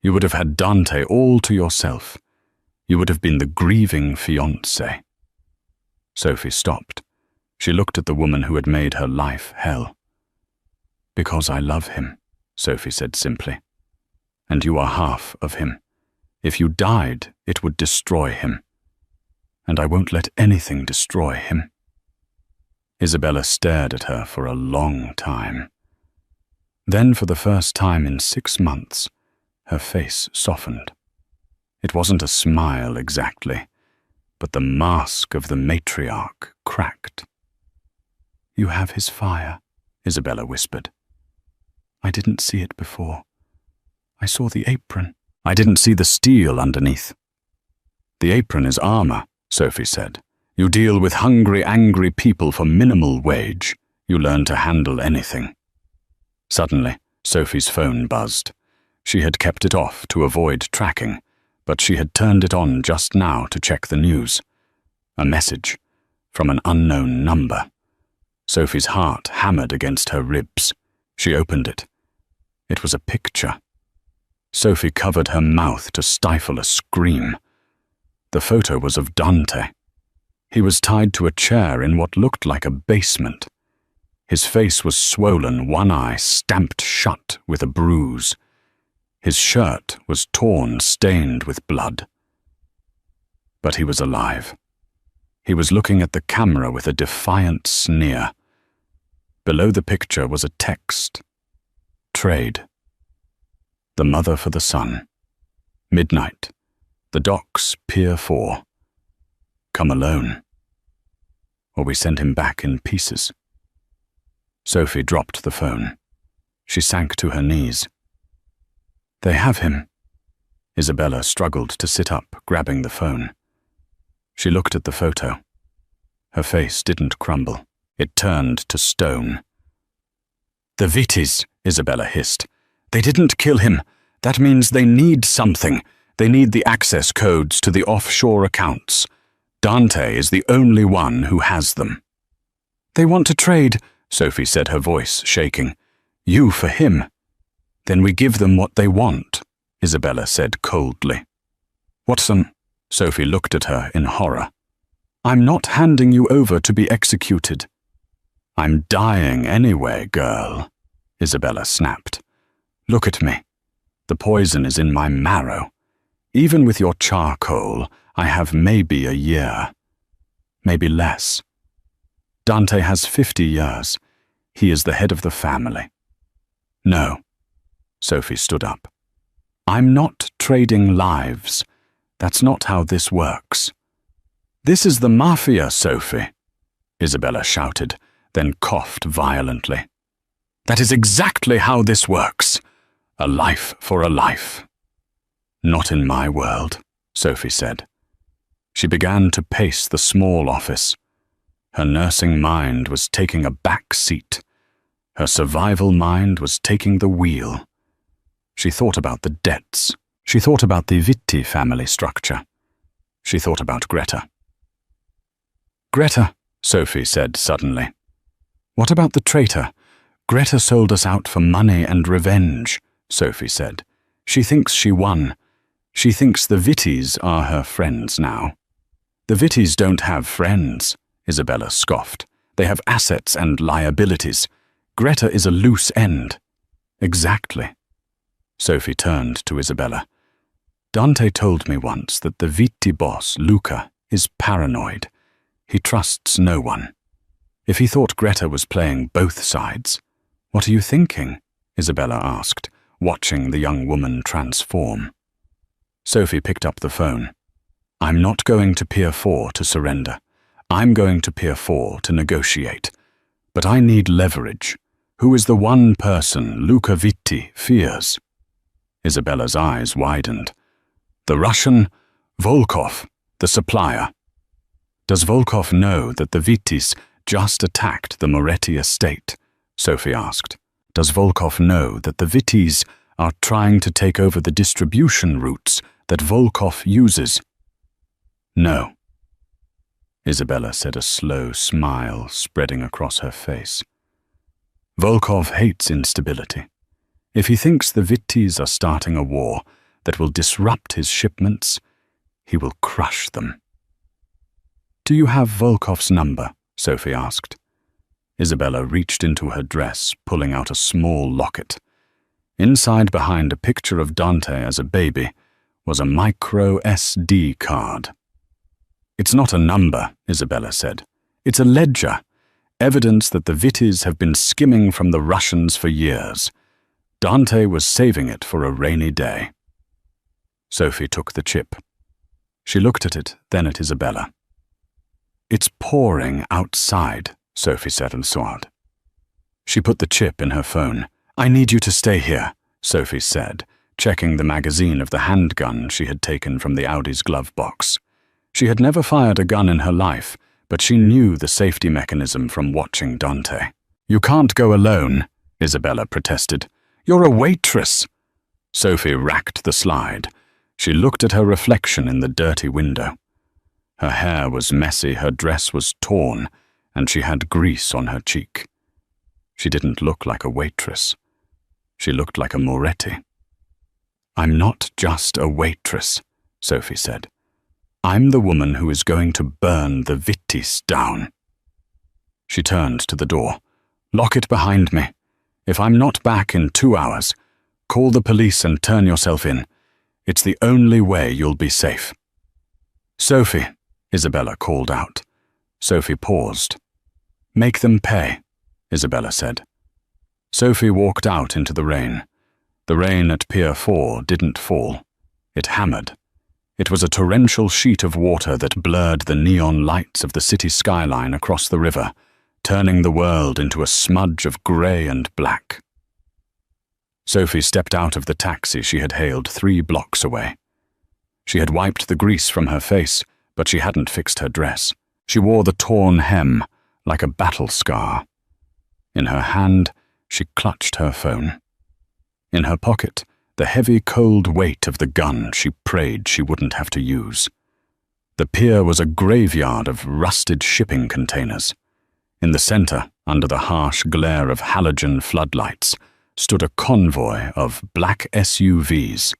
You would have had Dante all to yourself. You would have been the grieving fiancée." Sophie stopped. She looked at the woman who had made her life hell. "Because I love him," Sophie said simply. "And you are half of him. If you died, it would destroy him. And I won't let anything destroy him." Isabella stared at her for a long time. Then, for the first time in 6 months, her face softened. It wasn't a smile exactly, but the mask of the matriarch cracked. "You have his fire," Isabella whispered. "I didn't see it before. I saw the apron. I didn't see the steel underneath." "The apron is armor," Sophie said. "You deal with hungry, angry people for minimal wage. You learn to handle anything." Suddenly, Sophie's phone buzzed. She had kept it off to avoid tracking, but she had turned it on just now to check the news. A message from an unknown number. Sophie's heart hammered against her ribs. She opened it. It was a picture. Sophie covered her mouth to stifle a scream. The photo was of Dante. He was tied to a chair in what looked like a basement. His face was swollen, one eye stamped shut with a bruise. His shirt was torn, stained with blood. But he was alive. He was looking at the camera with a defiant sneer. Below the picture was a text. Trade. The mother for the son. Midnight. The docks, Pier 4. Come alone. Or we send him back in pieces. Sophie dropped the phone. She sank to her knees. "They have him." Isabella struggled to sit up, grabbing the phone. She looked at the photo. Her face didn't crumble. It turned to stone. "The Vittis," Isabella hissed. "They didn't kill him. That means they need something. They need the access codes to the offshore accounts. Dante is the only one who has them." "They want to trade," Sophie said, her voice shaking. "You for him." "Then we give them what they want," Isabella said coldly. "Watson," Sophie looked at her in horror. "I'm not handing you over to be executed." "I'm dying anyway, girl," Isabella snapped. "Look at me. The poison is in my marrow. Even with your charcoal, I have maybe a year. Maybe less. Dante has 50 years. He is the head of the family." "No." Sophie stood up. "I'm not trading lives. That's not how this works." "This is the Mafia, Sophie," Isabella shouted, then coughed violently. "That is exactly how this works. A life for a life." "Not in my world," Sophie said. She began to pace the small office. Her nursing mind was taking a back seat. Her survival mind was taking the wheel. She thought about the debts. She thought about the Vitti family structure. She thought about Greta. "Greta," Sophie said suddenly. What about the traitor? Greta sold us out for money and revenge, Sophie said. She thinks she won. She thinks the Vitties are her friends now. The Vitties don't have friends, Isabella scoffed. They have assets and liabilities. Greta is a loose end. Exactly. Sophie turned to Isabella. Dante told me once that the Vitti boss, Luca, is paranoid. He trusts no one. If he thought Greta was playing both sides, what are you thinking? Isabella asked, watching the young woman transform. Sophie picked up the phone. I'm not going to Pier 4 to surrender. I'm going to Pier 4 to negotiate. But I need leverage. Who is the one person Luca Vitti fears? Isabella's eyes widened. The Russian, Volkov, the supplier. Does Volkov know that the Vittis just attacked the Moretti estate? Sophie asked. Does Volkov know that the Vittis are trying to take over the distribution routes that Volkov uses? No. Isabella said, a slow smile spreading across her face. Volkov hates instability. If he thinks the Vittis are starting a war that will disrupt his shipments, he will crush them. Do you have Volkov's number? Sophie asked. Isabella reached into her dress, pulling out a small locket. Inside, behind a picture of Dante as a baby, was a micro SD card. It's not a number, Isabella said. It's a ledger, evidence that the Vittis have been skimming from the Russians for years. Dante was saving it for a rainy day. Sophie took the chip. She looked at it, then at Isabella. It's pouring outside, Sophie said and soared. She put the chip in her phone. I need you to stay here, Sophie said, checking the magazine of the handgun she had taken from the Audi's glove box. She had never fired a gun in her life, but she knew the safety mechanism from watching Dante. You can't go alone, Isabella protested. You're a waitress. Sophie racked the slide. She looked at her reflection in the dirty window. Her hair was messy, her dress was torn, and she had grease on her cheek. She didn't look like a waitress. She looked like a Moretti. I'm not just a waitress, Sophie said. I'm the woman who is going to burn the Vittis down. She turned to the door. Lock it behind me. If I'm not back in 2 hours, call the police and turn yourself in. It's the only way you'll be safe. Sophie, Isabella called out. Sophie paused. Make them pay, Isabella said. Sophie walked out into the rain. The rain at Pier 4 didn't fall. It hammered. It was a torrential sheet of water that blurred the neon lights of the city skyline across the river, turning the world into a smudge of grey and black. Sophie stepped out of the taxi she had hailed 3 blocks away. She had wiped the grease from her face, but she hadn't fixed her dress. She wore the torn hem, like a battle scar. In her hand, she clutched her phone. In her pocket, the heavy, cold weight of the gun she prayed she wouldn't have to use. The pier was a graveyard of rusted shipping containers. In the center, under the harsh glare of halogen floodlights, stood a convoy of black SUVs.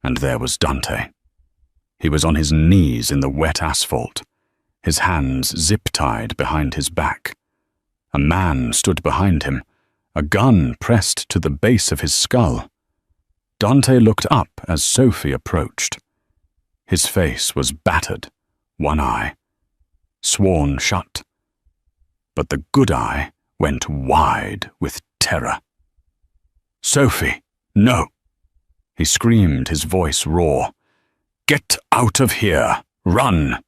And there was Dante. He was on his knees in the wet asphalt, his hands zip-tied behind his back. A man stood behind him, a gun pressed to the base of his skull. Dante looked up as Sophie approached. His face was battered, one eye, sworn shut. But the good eye went wide with terror. Sophie, no! He screamed, his voice raw. Get out of here! Run!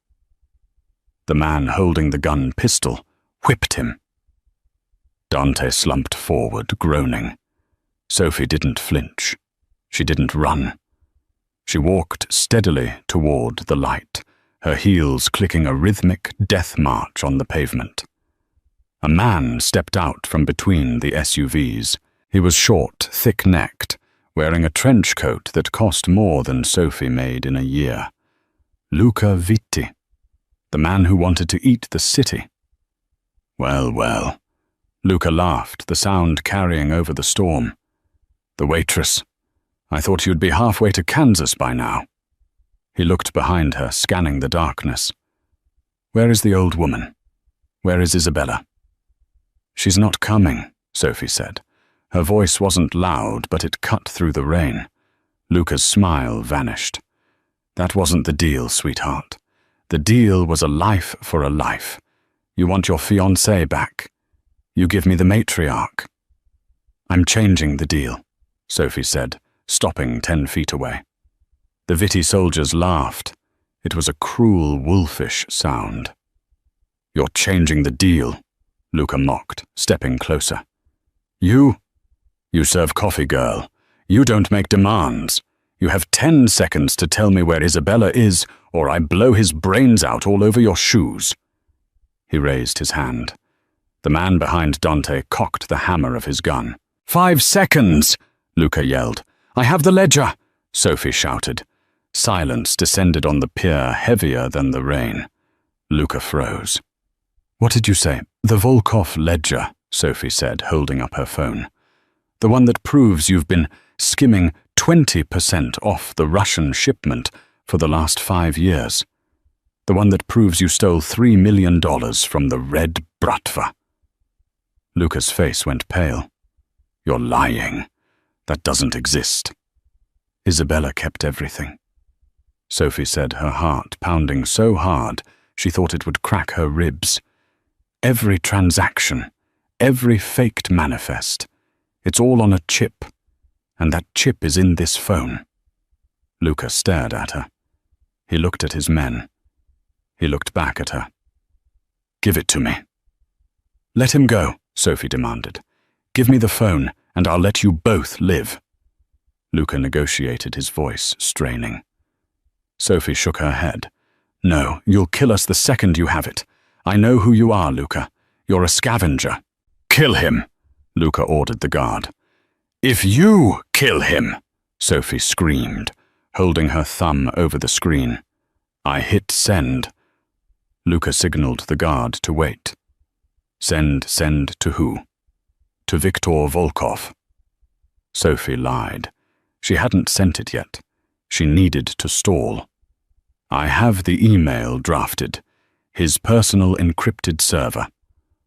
The man holding the gun pistol whipped him. Dante slumped forward, groaning. Sophie didn't flinch. She didn't run. She walked steadily toward the light, her heels clicking a rhythmic death march on the pavement. A man stepped out from between the SUVs. He was short, thick-necked, wearing a trench coat that cost more than Sophie made in a year. Luca Vitti, the man who wanted to eat the city, Well, well. Luca laughed, the sound carrying over the storm. The waitress. I thought you'd be halfway to Kansas by now. He looked behind her, scanning the darkness. Where is the old woman? Where is Isabella? She's not coming, Sophie said. Her voice wasn't loud, but it cut through the rain. Luca's smile vanished. That wasn't the deal, sweetheart. The deal was a life for a life. You want your fiancée back. You give me the matriarch. I'm changing the deal, Sophie said, stopping 10 feet away. The Vitti soldiers laughed. It was a cruel, wolfish sound. You're changing the deal, Luca mocked, stepping closer. You serve coffee, girl. You don't make demands. You have 10 seconds to tell me where Isabella is, or I blow his brains out all over your shoes. He raised his hand. The man behind Dante cocked the hammer of his gun. 5 seconds, Luca yelled. I have the ledger, Sophie shouted. Silence descended on the pier, heavier than the rain. Luca froze. What did you say? The Volkov ledger, Sophie said, holding up her phone. The one that proves you've been skimming 20% off the Russian shipment for the last 5 years. The one that proves you stole $3 million from the Red Bratva. Luca's face went pale. You're lying. That doesn't exist. Isabella kept everything. Sophie said, her heart pounding so hard she thought it would crack her ribs. Every transaction, every faked manifest, it's all on a chip, and that chip is in this phone. Luca stared at her. He looked at his men. He looked back at her. Give it to me. Let him go, Sophie demanded. Give me the phone, and I'll let you both live. Luca negotiated, his voice straining. Sophie shook her head. No, you'll kill us the second you have it. I know who you are, Luca. You're a scavenger. Kill him, Luca ordered the guard. If you kill him, Sophie screamed, holding her thumb over the screen. I hit send. Luca signaled the guard to wait. Send to who? To Viktor Volkov. Sophie lied. She hadn't sent it yet. She needed to stall. I have the email drafted. His personal encrypted server.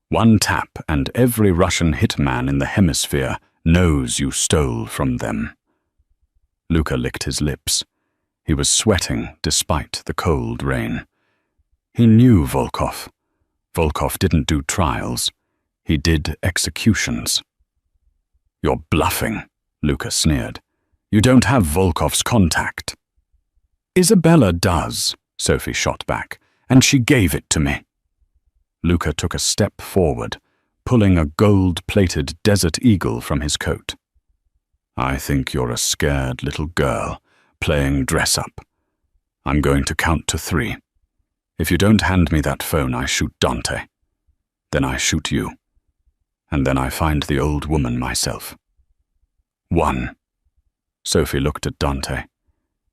1 tap and every Russian hitman in the hemisphere knows you stole from them. Luca licked his lips. He was sweating despite the cold rain. He knew Volkov. Volkov didn't do trials. He did executions. You're bluffing, Luca sneered. You don't have Volkov's contact. Isabella does, Sophie shot back, and she gave it to me. Luca took a step forward, pulling a gold-plated desert eagle from his coat. I think you're a scared little girl, playing dress-up. I'm going to count to 3. If you don't hand me that phone, I shoot Dante. Then I shoot you. And then I find the old woman myself. 1. Sophie looked at Dante.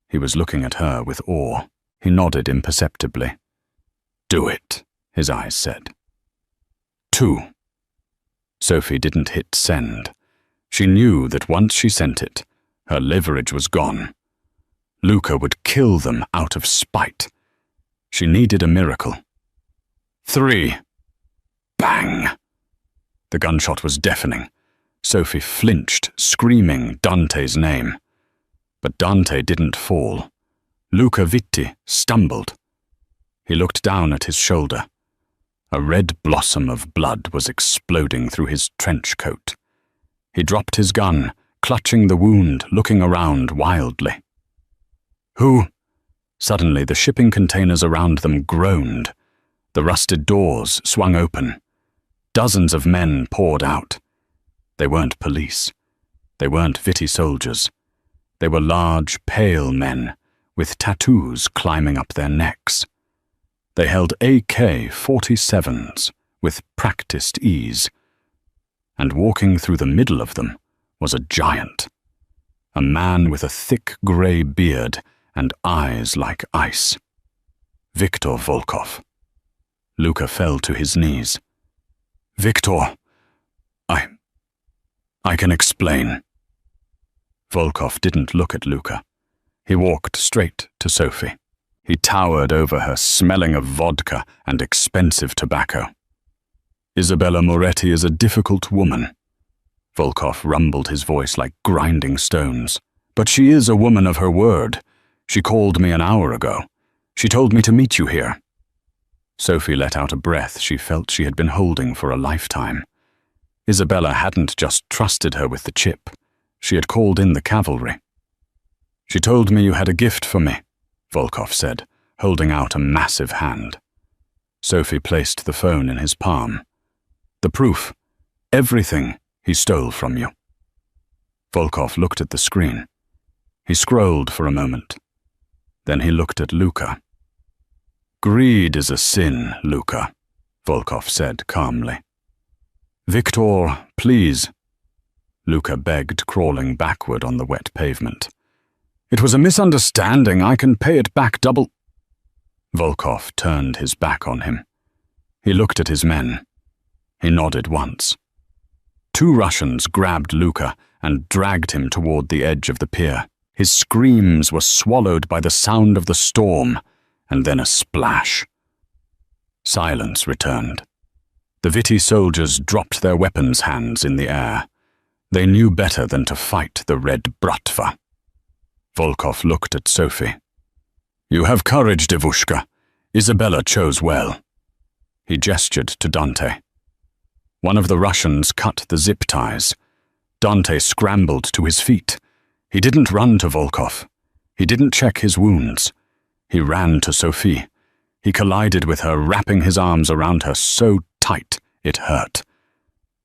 He was looking at her with awe. He nodded imperceptibly. Do it, his eyes said. 2. Sophie didn't hit send. She knew that once she sent it, her leverage was gone. Luca would kill them out of spite. She needed a miracle. 3. Bang! The gunshot was deafening. Sophie flinched, screaming Dante's name. But Dante didn't fall. Luca Vitti stumbled. He looked down at his shoulder. A red blossom of blood was exploding through his trench coat. He dropped his gun, clutching the wound, looking around wildly. Who? Suddenly the shipping containers around them groaned. The rusted doors swung open. Dozens of men poured out. They weren't police. They weren't Vitti soldiers. They were large, pale men, with tattoos climbing up their necks. They held AK-47s with practiced ease. And walking through the middle of them was a giant. A man with a thick grey beard and eyes like ice. Viktor Volkov. Luca fell to his knees. Victor, I can explain. Volkov didn't look at Luca. He walked straight to Sophie. He towered over her, smelling of vodka and expensive tobacco. Isabella Moretti is a difficult woman. Volkov rumbled his voice like grinding stones. But she is a woman of her word. She called me an hour ago. She told me to meet you here. Sophie let out a breath she felt she had been holding for a lifetime. Isabella hadn't just trusted her with the chip. She had called in the cavalry. She told me you had a gift for me, Volkov said, holding out a massive hand. Sophie placed the phone in his palm. The proof, everything he stole from you. Volkov looked at the screen. He scrolled for a moment. Then he looked at Luca. Greed is a sin, Luca, Volkov said calmly. Victor, please. Luca begged, crawling backward on the wet pavement. It was a misunderstanding. I can pay it back double. Volkov turned his back on him. He looked at his men. He nodded once. 2 Russians grabbed Luca and dragged him toward the edge of the pier. His screams were swallowed by the sound of the storm, and then a splash. Silence returned. The Viti soldiers dropped their weapons hands in the air. They knew better than to fight the Red Bratva. Volkov looked at Sophie. You have courage, Devushka. Isabella chose well. He gestured to Dante. One of the Russians cut the zip ties. Dante scrambled to his feet. He didn't run to Volkov. He didn't check his wounds. He ran to Sophie. He collided with her, wrapping his arms around her so tight it hurt.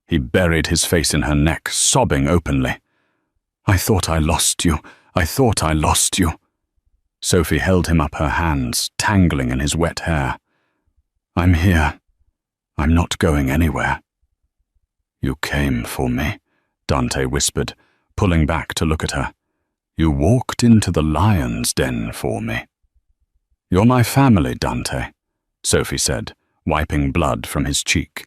He buried his face in her neck, sobbing openly. I thought I lost you. I thought I lost you. Sophie held him up, her hands tangling in his wet hair. I'm here. I'm not going anywhere. You came for me, Dante whispered, pulling back to look at her. You walked into the lion's den for me. You're my family, Dante, Sophie said, wiping blood from his cheek.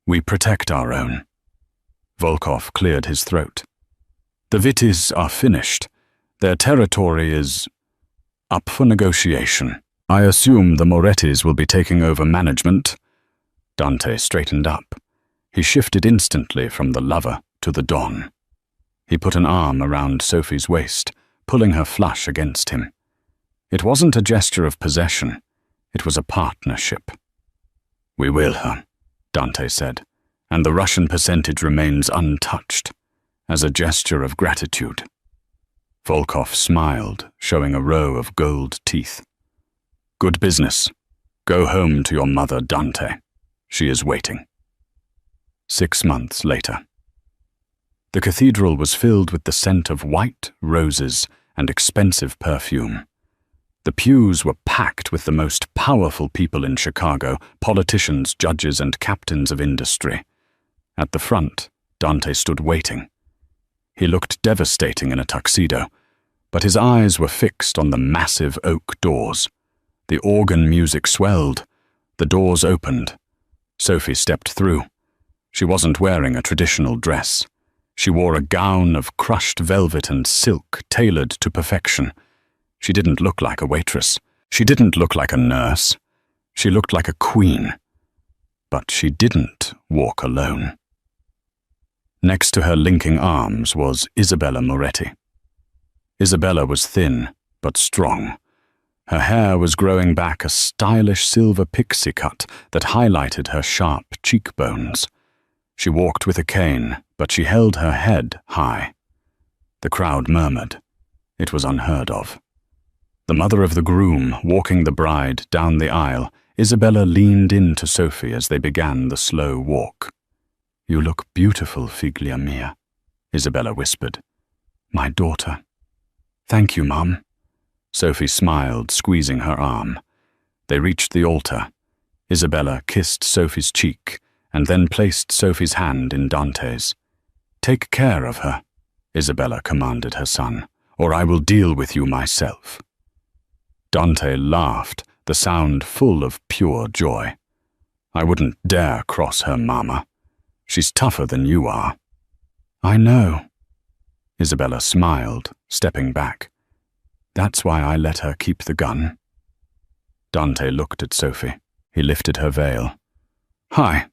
We protect our own. Volkov cleared his throat. The Vitis are finished. Their territory is up for negotiation. I assume the Morettis will be taking over management. Dante straightened up. He shifted instantly from the lover to the Don. He put an arm around Sophie's waist, pulling her flush against him. It wasn't a gesture of possession. It was a partnership. We will her, Dante said, and the Russian percentage remains untouched, as a gesture of gratitude. Volkov smiled, showing a row of gold teeth. Good business. Go home to your mother, Dante. She is waiting. 6 months later. The cathedral was filled with the scent of white roses and expensive perfume. The pews were packed with the most powerful people in Chicago, politicians, judges, and captains of industry. At the front, Dante stood waiting. He looked devastating in a tuxedo, but his eyes were fixed on the massive oak doors. The organ music swelled. The doors opened. Sophie stepped through. She wasn't wearing a traditional dress. She wore a gown of crushed velvet and silk tailored to perfection. She didn't look like a waitress. She didn't look like a nurse. She looked like a queen. But she didn't walk alone. Next to her linking arms was Isabella Moretti. Isabella was thin, but strong. Her hair was growing back a stylish silver pixie cut that highlighted her sharp cheekbones. She walked with a cane, but she held her head high. The crowd murmured. It was unheard of. The mother of the groom walking the bride down the aisle, Isabella leaned in to Sophie as they began the slow walk. You look beautiful, figlia mia, Isabella whispered. My daughter. Thank you, Mum. Sophie smiled, squeezing her arm. They reached the altar. Isabella kissed Sophie's cheek and then placed Sophie's hand in Dante's. Take care of her, Isabella commanded her son, or I will deal with you myself. Dante laughed, the sound full of pure joy. I wouldn't dare cross her mama. She's tougher than you are." "I know." Isabella smiled, stepping back. "That's why I let her keep the gun." Dante looked at Sophie. He lifted her veil. "Hi."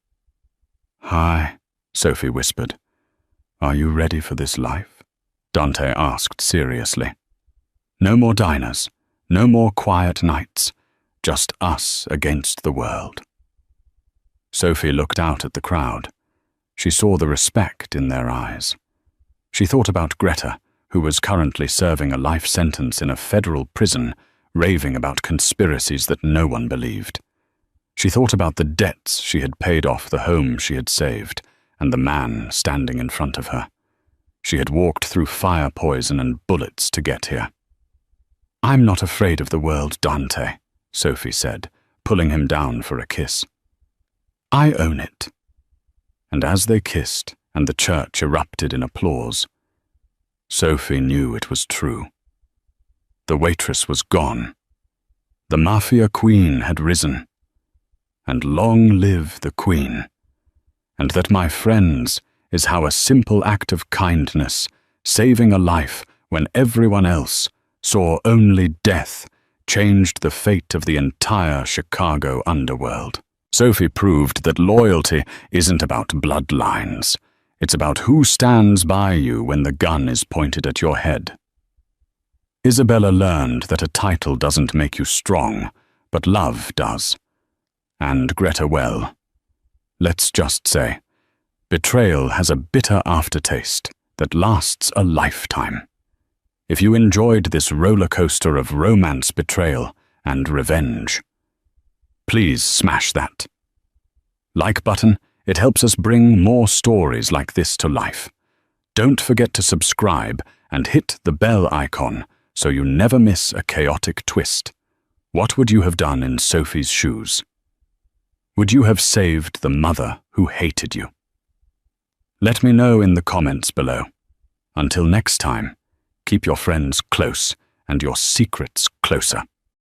"Hi," Sophie whispered. "Are you ready for this life?" Dante asked seriously. "No more diners, no more quiet nights, just us against the world." Sophie looked out at the crowd. She saw the respect in their eyes. She thought about Greta, who was currently serving a life sentence in a federal prison, raving about conspiracies that no one believed. She thought about the debts she had paid off the home she had saved, and the man standing in front of her. She had walked through fire poison and bullets to get here. "I'm not afraid of the world, Dante," Sophie said, pulling him down for a kiss. "I own it." And as they kissed and the church erupted in applause, Sophie knew it was true. The waitress was gone. The Mafia queen had risen. And long live the queen. And that, my friends, is how a simple act of kindness, saving a life when everyone else saw only death, changed the fate of the entire Chicago underworld. Sophie proved that loyalty isn't about bloodlines. It's about who stands by you when the gun is pointed at your head. Isabella learned that a title doesn't make you strong, but love does. And Greta well. Let's just say, betrayal has a bitter aftertaste that lasts a lifetime. If you enjoyed this roller coaster of romance, betrayal, and revenge, please smash that like button. It helps us bring more stories like this to life. Don't forget to subscribe and hit the bell icon so you never miss a chaotic twist. What would you have done in Sophie's shoes? Would you have saved the mother who hated you? Let me know in the comments below. Until next time, keep your friends close and your secrets closer.